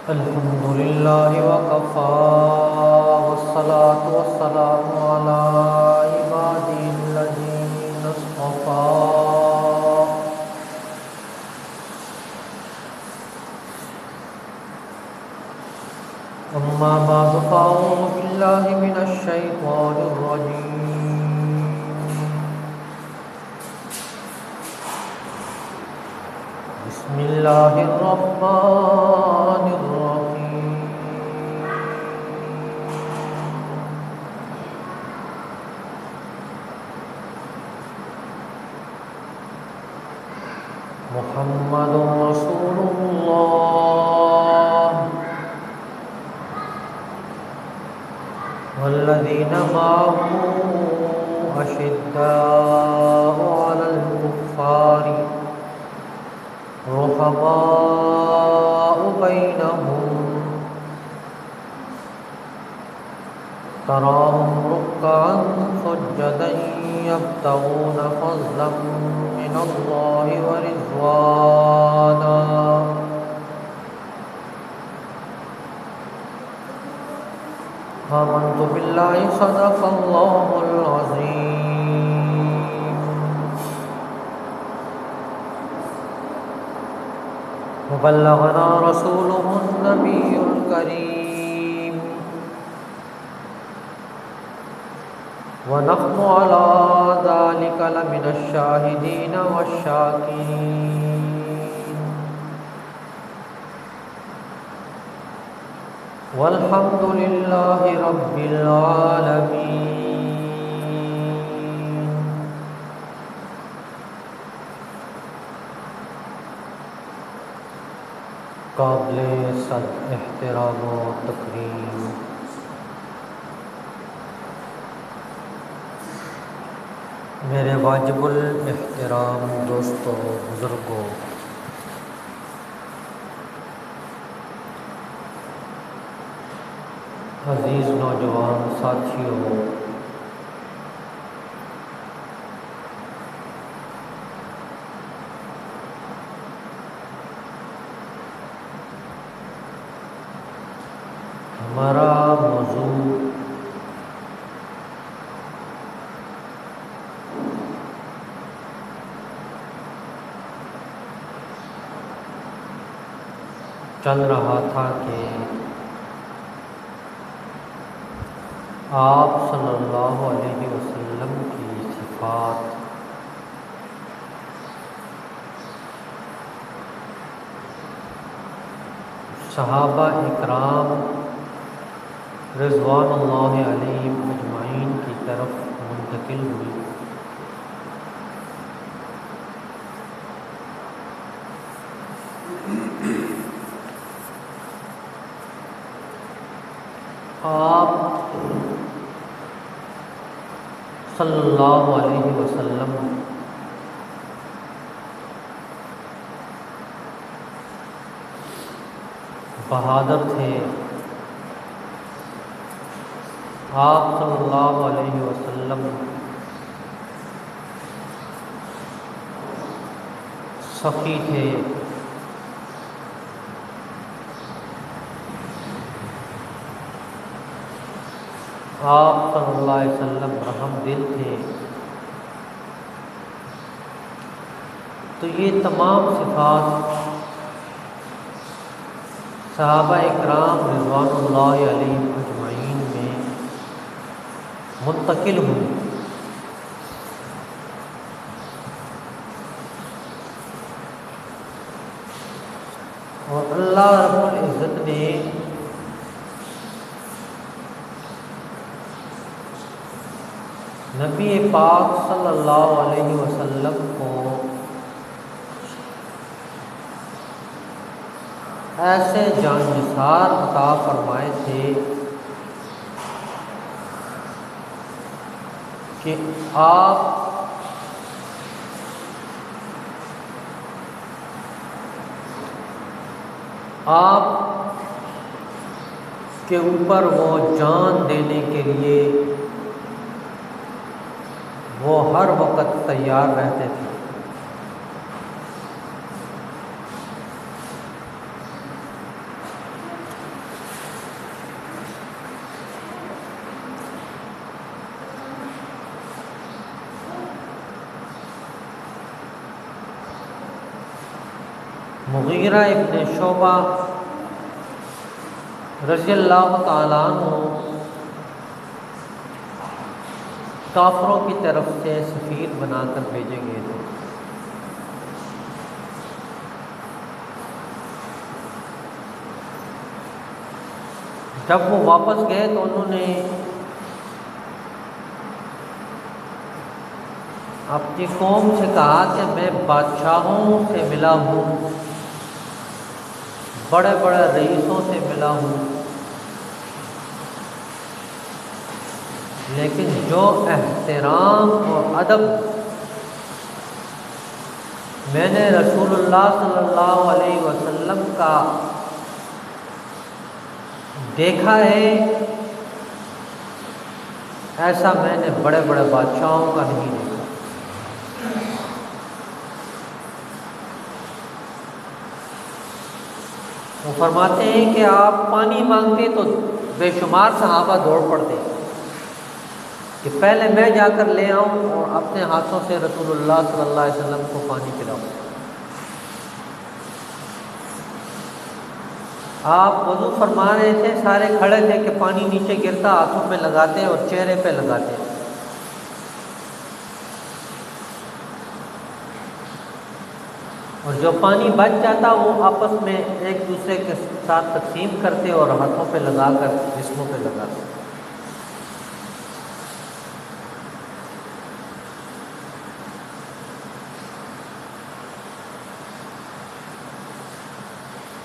الحمد لله وكفى والصلاة والسلام على عباده الذين اصطفى أما بعد فأعوذ بالله من الشيطان الرجيم بسم الله الرحمن الرحيم محمد رسول الله والذين معه أشداء على الكفار رحماء بينهم تراهم ركعا سجدا يبتغون فضلا من الله ورضوانا آمنت بالله صدق الله العظيم وبلغنا رسوله النبي الكريم ونحن على ذلك لمن الشاهدين والشاكرين والحمد لله رب العالمين. قابل صد احترام و تکریم میرے واجب الاحترام دوستوں، بزرگوں، عزیز نوجوان ساتھیوں، ہمارا موضوع چل رہا تھا کہ آپ صلی اللہ علیہ وسلم کی صفات صحابہ اکرام رضوان اللہ علیہم اجمعین کی طرف منتقل ہوئی. آپ صلی اللہ علیہ وسلم بہادر تھے. آپ صلی اللہ علیہ وسلم سخی تھے. آپ صلی اللہ علیہ وسلم رحم دل تھے. تو یہ تمام صفات صحابہ اکرام رضوان اللہ علیہم اجمعین میں منتقل ہوئی. اور اللہ رب العزت نے نبی پاک صلی اللہ علیہ وسلم کو ایسے جان نثار عطا فرمائے تھے کہ آپ کے اوپر وہ جان دینے کے لیے وہ ہر وقت تیار رہتے تھے. مغیرہ ابن شعبہ رضی اللہ تعالیٰ عنہ کافروں کی طرف سے سفیر بنا کر بھیجے گئے تھے۔ جب وہ واپس گئے تو انہوں نے اپنی قوم سے کہا کہ میں بادشاہوں سے ملا ہوں، بڑے بڑے رئیسوں سے ملا ہوں، لیکن جو احترام اور ادب میں نے رسول اللہ صلی اللہ علیہ وسلم کا دیکھا ہے، ایسا میں نے بڑے بڑے بادشاہوں کا نہیں دیکھا۔ وہ فرماتے ہیں کہ آپ پانی مانگتے تو بے شمار صحابہ دوڑ پڑتے کہ پہلے میں جا کر لے آؤں اور اپنے ہاتھوں سے رسول اللہ صلی اللہ علیہ وسلم کو پانی پلاؤں۔ آپ وضو فرما رہے تھے، سارے کھڑے تھے کہ پانی نیچے گرتا، ہاتھوں پہ لگاتے اور چہرے پہ لگاتے۔ اور جو پانی بچ جاتا وہ آپس میں ایک دوسرے کے ساتھ تقسیم کرتے اور ہاتھوں پہ لگا کر جسموں پہ لگاتے۔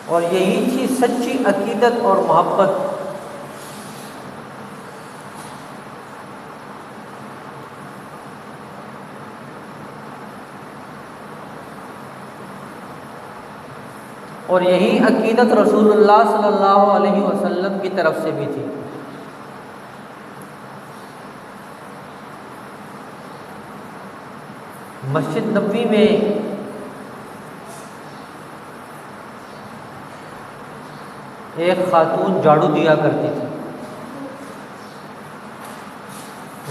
اور یہی تھی سچی عقیدت اور محبت۔ اور یہی عقیدت رسول اللہ صلی اللہ علیہ وسلم کی طرف سے بھی تھی۔ مسجد نبوی میں ایک خاتون جھاڑو دیا کرتی تھی۔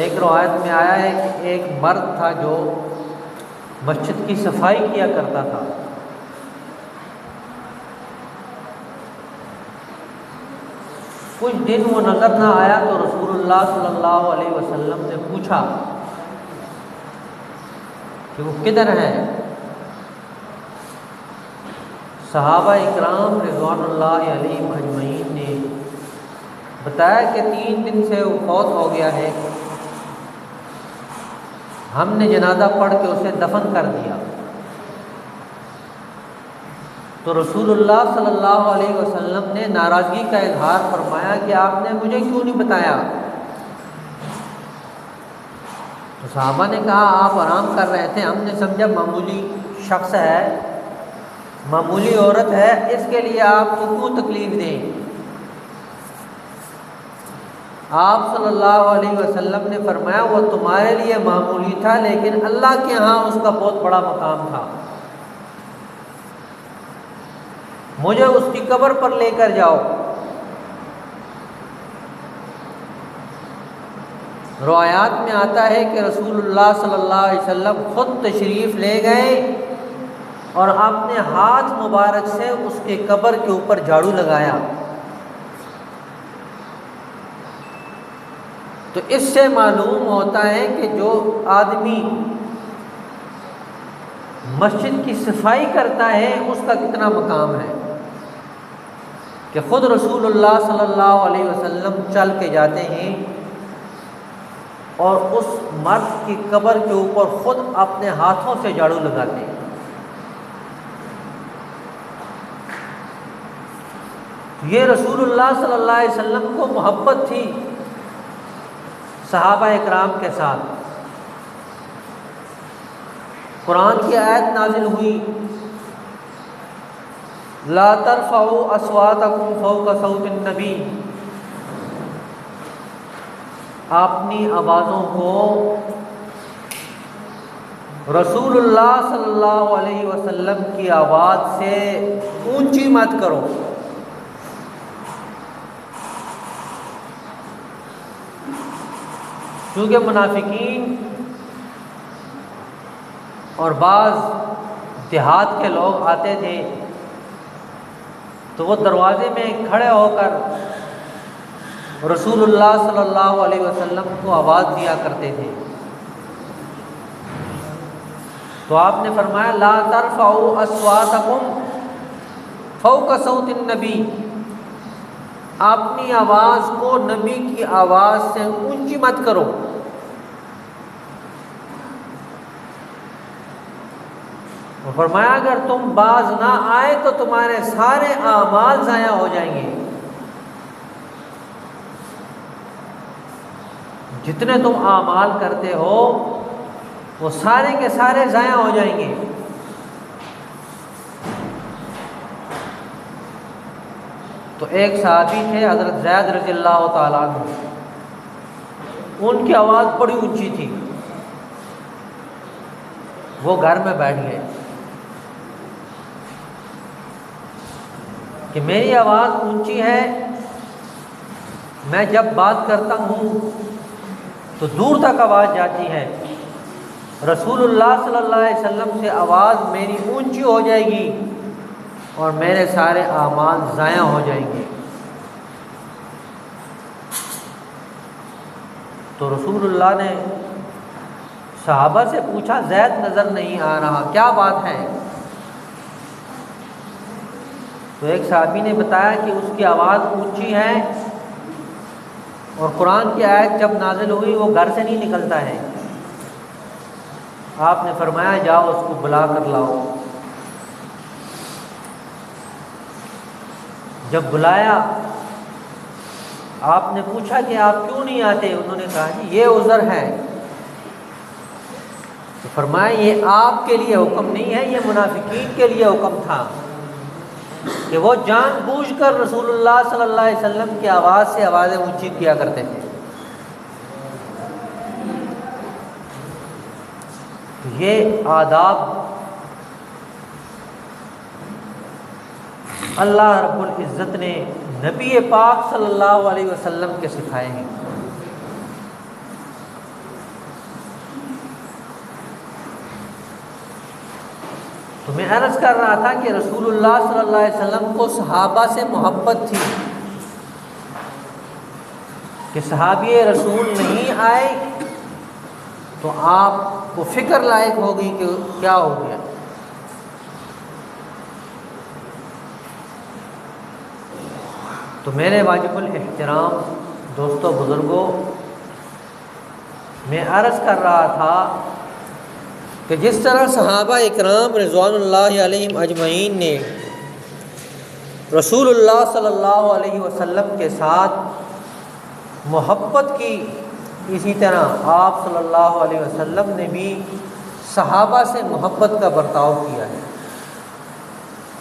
ایک روایت میں آیا ہے کہ ایک مرد تھا جو مسجد کی صفائی کیا کرتا تھا۔ کچھ دن وہ نظر نہ آیا تو رسول اللہ صلی اللہ علیہ وسلم نے پوچھا کہ وہ کدھر ہے؟ صحابہ اکرام رضوان اللہ علیہم اجمعین نے بتایا کہ 3 دن سے وہ فوت ہو گیا ہے، ہم نے جنازہ پڑھ کے اسے دفن کر دیا۔ تو رسول اللہ صلی اللہ علیہ وسلم نے ناراضگی کا اظہار فرمایا کہ آپ نے مجھے کیوں نہیں بتایا؟ تو صحابہ نے کہا آپ آرام کر رہے تھے، ہم نے سمجھا معمولی شخص ہے، معمولی عورت ہے، اس کے لیے آپ کو کیوں تکلیف دیں؟ آپ صلی اللہ علیہ وسلم نے فرمایا وہ تمہارے لیے معمولی تھا، لیکن اللہ کے ہاں اس کا بہت بڑا مقام تھا، مجھے اس کی قبر پر لے کر جاؤ۔ روایات میں آتا ہے کہ رسول اللہ صلی اللہ علیہ وسلم خود تشریف لے گئے اور اپنے ہاتھ مبارک سے اس کے قبر کے اوپر جھاڑو لگایا۔ تو اس سے معلوم ہوتا ہے کہ جو آدمی مسجد کی صفائی کرتا ہے اس کا کتنا مقام ہے، کہ خود رسول اللہ صلی اللہ علیہ وسلم چل کے جاتے ہیں اور اس مرد کی قبر کے اوپر خود اپنے ہاتھوں سے جھاڑو لگاتے ہیں۔ یہ رسول اللہ صلی اللہ علیہ وسلم کو محبت تھی صحابہ اکرام کے ساتھ۔ قرآن کی آیت نازل ہوئی لا ترفعوا اصواتکم فوق صوت النبی، اپنی آوازوں کو رسول اللہ صلی اللہ علیہ وسلم کی آواز سے اونچی مت کرو۔ کیونکہ منافقین اور بعض دیہات کے لوگ آتے تھے تو وہ دروازے میں کھڑے ہو کر رسول اللہ صلی اللہ علیہ وسلم کو آواز دیا کرتے تھے۔ تو آپ نے فرمایا لا ترفعوا اصواتکم فوق صوت النبی، اپنی آواز کو نبی کی آواز سے اونچی مت کرو۔ اور فرمایا اگر تم باز نہ آئے تو تمہارے سارے اعمال ضائع ہو جائیں گے، جتنے تم اعمال کرتے ہو وہ سارے کے سارے ضائع ہو جائیں گے۔ تو ایک صحابی تھے حضرت زید رضی اللہ تعالیٰ عنہ، ان کی آواز بڑی اونچی تھی، وہ گھر میں بیٹھ گئے کہ میری آواز اونچی ہے، میں جب بات کرتا ہوں تو دور تک آواز جاتی ہے، رسول اللہ صلی اللہ علیہ وسلم سے آواز میری اونچی ہو جائے گی اور میرے سارے اعمال ضائع ہو جائیں گے۔ تو رسول اللہ نے صحابہ سے پوچھا زید نظر نہیں آ رہا، کیا بات ہے؟ تو ایک صحابی نے بتایا کہ اس کی آواز اونچی ہے اور قرآن کی آیت جب نازل ہوئی وہ گھر سے نہیں نکلتا ہے۔ آپ نے فرمایا جاؤ اس کو بلا کر لاؤ۔ جب بلایا آپ نے پوچھا کہ آپ کیوں نہیں آتے؟ انہوں نے کہا جی یہ عذر ہے۔ تو فرمایا یہ آپ کے لیے حکم نہیں ہے، یہ منافقین کے لیے حکم تھا کہ وہ جان بوجھ کر رسول اللہ صلی اللہ علیہ وسلم کی آواز سے آوازیں اونچی کیا کرتے تھے۔ یہ آداب اللہ رب العزت نے نبی پاک صلی اللہ علیہ وسلم کے سکھائے ہیں۔ تو میں عرض کر رہا تھا کہ رسول اللہ صلی اللہ علیہ وسلم کو صحابہ سے محبت تھی کہ صحابی رسول نہیں آئے تو آپ کو فکر لائق ہوگی کہ کیا ہو گیا۔ تو میرے واجب الاحترام دوستوں بزرگوں، میں عرض کر رہا تھا کہ جس طرح صحابہ اکرام رضوان اللہ علیہم اجمعین نے رسول اللہ صلی اللہ علیہ وسلم کے ساتھ محبت کی، اسی طرح آپ صلی اللہ علیہ وسلم نے بھی صحابہ سے محبت کا برتاؤ کیا ہے۔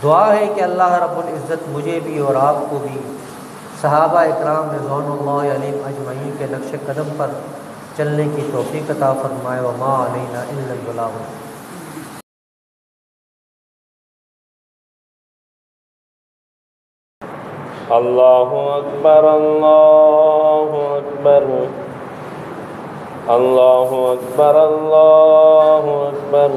دعا ہے کہ اللہ رب العزت مجھے بھی اور آپ کو بھی صحابہ اکرام رضوان اللہ علیہم اجمعین کے نقش قدم پر چلنے کی توفیق عطا فرمائے۔ وما علینا الا البلاغ۔ اللہ اکبر اللہ اکبر اللہ اکبر اللہ اکبر،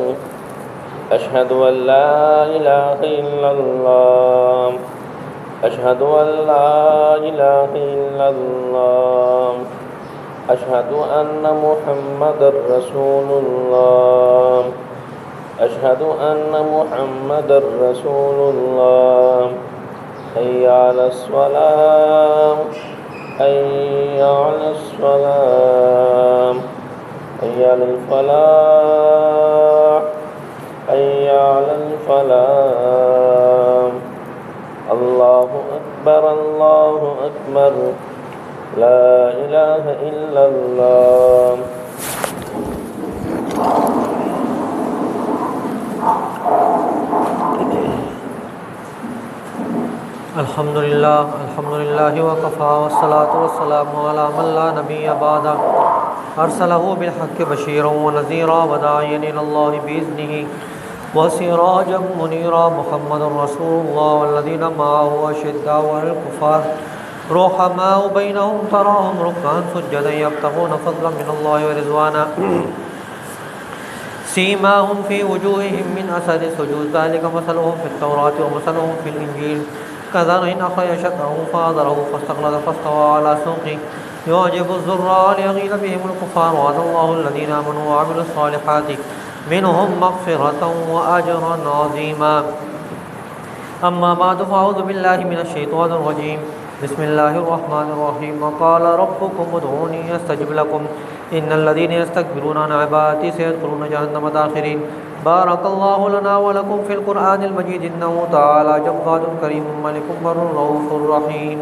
اشہد ان لا الہ الا اللہ، اشہد ان لا الہ الا اللہ، اشہد ان محمد رسول اللہ، اشہد ان محمد رسول اللہ، حی علی الصلاۃ، حی علی الصلاۃ، حی علی الفلاح، حی علی الفلاح، اللہ اکبر لا الہ الا اللہ۔ الحمدللہ وکفی والصلاۃ والسلام علی من لا نبی بعدہ، ارسلہ بالحق بشیرا ونذیرا وداعیا الی اللہ باذنہ وسراجا منیرا، محمد رسول اللہ والذین معہ اشداء علی الکفار رحماء بینہم تراہم رکعا سجدا یبتغون فضلا من اللہ ورضوانا، سیماہم فی وجوہہم من اثر السجود، ذلک مثلہم فی التوراۃ ومثلہم فی الانجیل كزرع أخرج شطأه فآزره فاستغلظ فاستوى على سوقه يعجب الزراع ليغيظ بهم الكفار. وعد الله الذين آمنوا وعملوا الصالحات منهم مغفرة وأجرا عظيما. أما بعد فأعوذ بالله من الشيطان الرجيم. بسم الله الرحمن الرحيم. وقال ربكم ادعوني أستجب لكم إن الذين يستكبرون عن عبادتي سيدخلون جهنم داخرين. بارك الله لنا ولكم في القرآن المجيد إنه تعالى جواد كريم ملك بر رؤوف رحيم.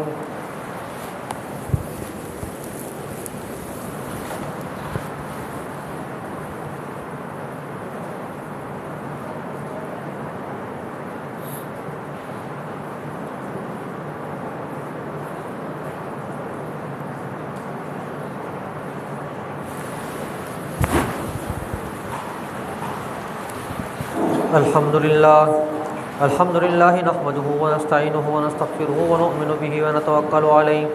الحمد لله نحمده ونستعينه ونستغفره ونؤمن به ونتوكل عليه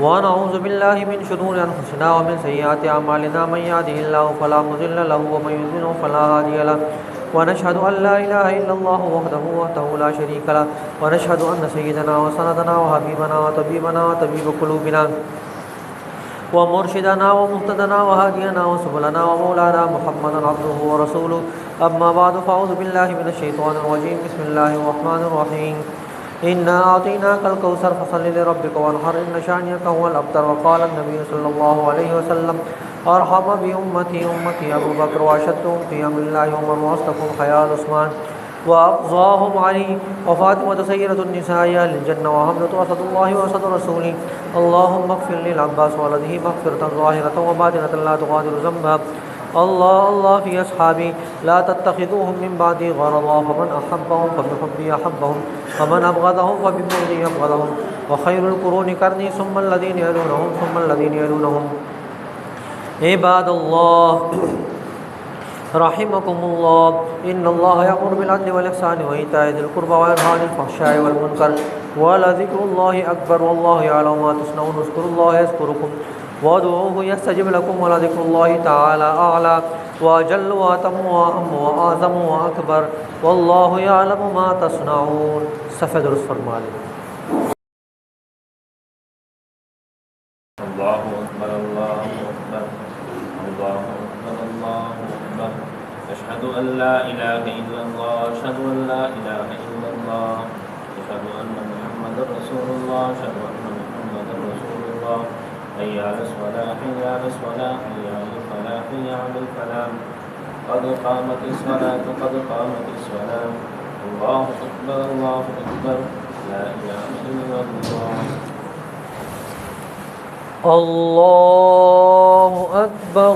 ونعوذ بالله من شرور أنفسنا ومن سيئات أعمالنا. من يهده الله فلا مضل له ومن يضلل فلا هادي له. ونشهد أن لا إله إلا الله وحده لا شريك له. ونشهد أن سيدنا وسندنا وحبيبنا وطبيبنا وطبيب قلوبنا ومرشدنا ومهتدنا وهادينا وسبلنا ومولانا محمدا عبده ورسوله. أما بعد فأعوذ بالله من الشيطان الرجيم. بسم الله الرحمن الرحيم. إنا أعطيناك الكوثر فصل لربك وانحر إن شانئك هو الأبتر. وقال النبي صلى الله عليه وسلم أرحم بأمتي أبو بكر وأشدهم في أمر الله عمر وأصدقهم حياء عثمان وأقصاهم علي وفاطمة سيدة النساء أهل الجنة وحمزة أسد الله وأسد رسوله. اللهم اغفر للعباس ولده مغفرة ظاهرة وباطنة لا تغادر ذنبا. الله في أصحابي لا تتخذوهم من بعدي غرضا. فمن أحبهم فبحبي أحبهم ومن أبغضهم فببغضي أبغضهم. وخير القرون قرني ثم الذين يلونهم ثم الذين يلونهم. عباد الله رحمكم الله إن الله يأمر بالعدل والإحسان وإيتاء ذي القربى وينهى عن الفحشاء والمنكر ولذكر الله أكبر والله يعلم ما تصنعون. اذكروا الله يذكركم وادعوه يستجب لكم ولذكر الله تعالى أعلى وأجل وأتم وأهم وأعظم وأكبر والله يعلم ما تصنعون. صفحہ درست فرما لیں. اللہ اکبر اللہ اکبر اللہ اکبر اللہ اکبر اشہد ان لا الہ الا اللہ اشہد ان لا الہ الا اللہ اشہد ان محمد رسول اللہ اشہد ان محمد رسول اللہ. حي على الصلاة حي على الصلاة حي على الفلاح حي على الفلاح قد قامت الصلاة قد قامت الصلاة. الله أكبر الله أكبر لا إله إلا الله. الله أكبر.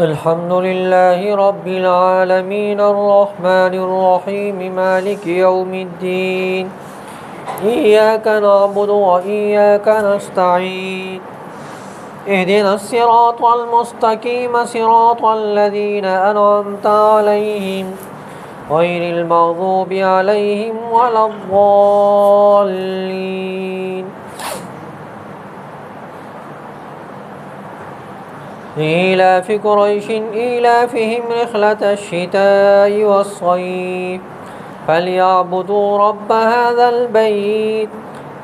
الحمد لله رب العالمين الرحمن الرحيم مالك يوم الدين إياك نعبد وإياك نستعين اهدنا الصراط المستقيم صراط الذين أنعمت عليهم غير المغضوب عليهم ولا الضالين. إيلاف قريش إيلافهم رحلة الشتاء والصيف فليعبدوا رب هذا البيت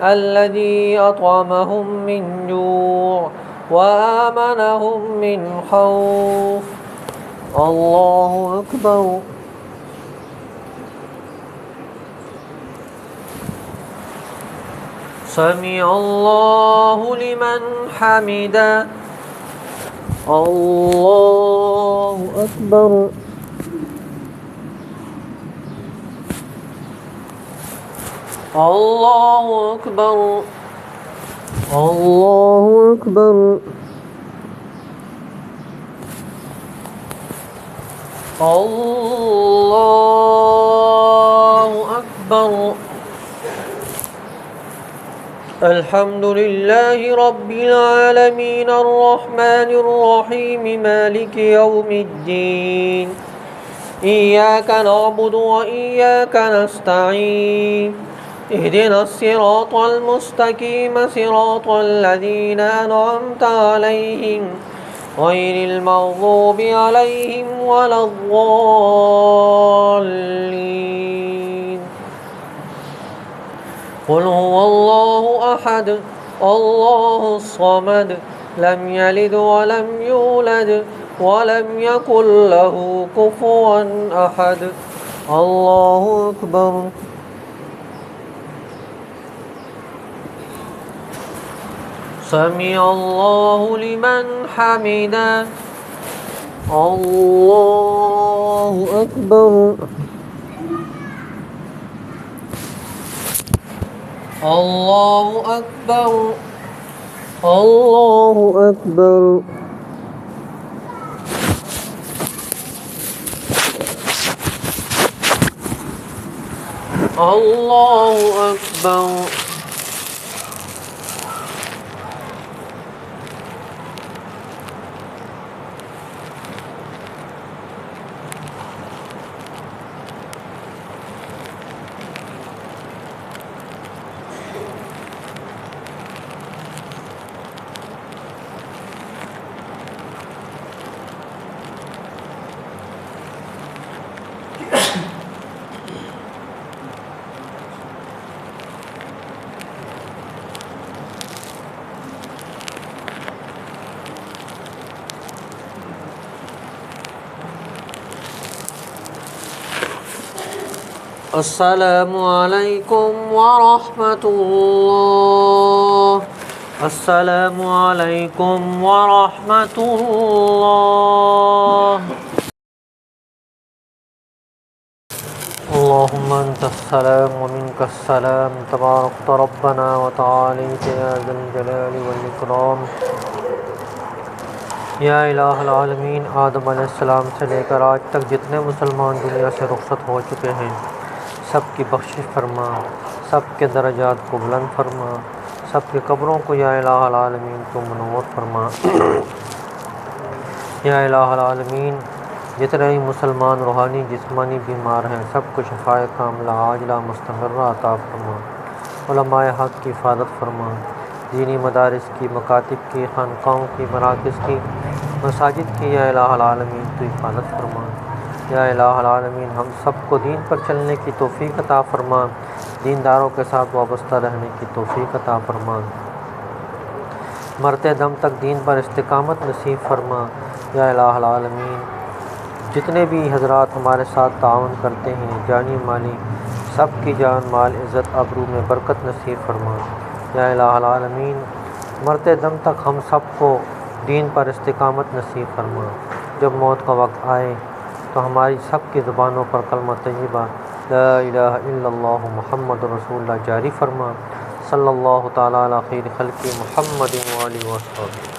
الذي أطعمهم من جوع وآمنهم من خوف. الله أكبر. سمع الله لمن حمده. الله أكبر. الله أكبر. الله أكبر. الله أكبر. الحمد لله رب العالمين الرحمن الرحيم مالك يوم الدين إياك نعبد وإياك نستعين اهدنا الصراط المستقيم صراط الذين أنعمت عليهم غير المغضوب عليهم ولا الضالين. قل هو الله أحد الله الصمد لم يلد ولم يولد ولم يكن له كفوا أحد. الله أكبر. سمع الله لمن حمده. الله أكبر. الله أكبر. الله أكبر. الله أكبر. السلام علیکم ورحمۃ اللہ. السلام علیکم ورحمۃ اللہ. اللهم انت السلام ومنك السلام تبارك ربنا وتعاليت يا ذا الجلال والاکرام. یا الہ العالمین، آدم علیہ السلام سے لے کر آج تک جتنے مسلمان دنیا سے رخصت ہو چکے ہیں سب کی بخشش فرما، سب کے درجات کو بلند فرما، سب کی قبروں کو یا الہ العالمین کو منور فرما. یا الہ العالمین، جتنے ہی مسلمان روحانی جسمانی بیمار ہیں سب کو شفائے کاملہ عاجلہ مستمرہ عطا فرما. علماء حق کی حفاظت فرما، دینی مدارس کی، مکاتب کی، خانقاہوں کی، مراکز کی، مساجد کی یا الہ العالمین تو حفاظت فرما. یا الہ العالمین، ہم سب کو دین پر چلنے کی توفیق عطا فرما، دینداروں کے ساتھ وابستہ رہنے کی توفیق عطا فرما، مرتے دم تک دین پر استقامت نصیب فرما. یا الہ العالمین، جتنے بھی حضرات ہمارے ساتھ تعاون کرتے ہیں جانی مالی، سب کی جان مال عزت آبرو میں برکت نصیب فرما. یا الہ العالمین، مرتے دم تک ہم سب کو دین پر استقامت نصیب فرما. جب موت کا وقت آئے تو ہماری سب کی زبانوں پر کلمہ طیبہ لا الہ الا اللہ محمد رسول اللہ جاری فرما. صلی اللہ تعالیٰ علی خیر خلق محمد و آلہ وصحبہ.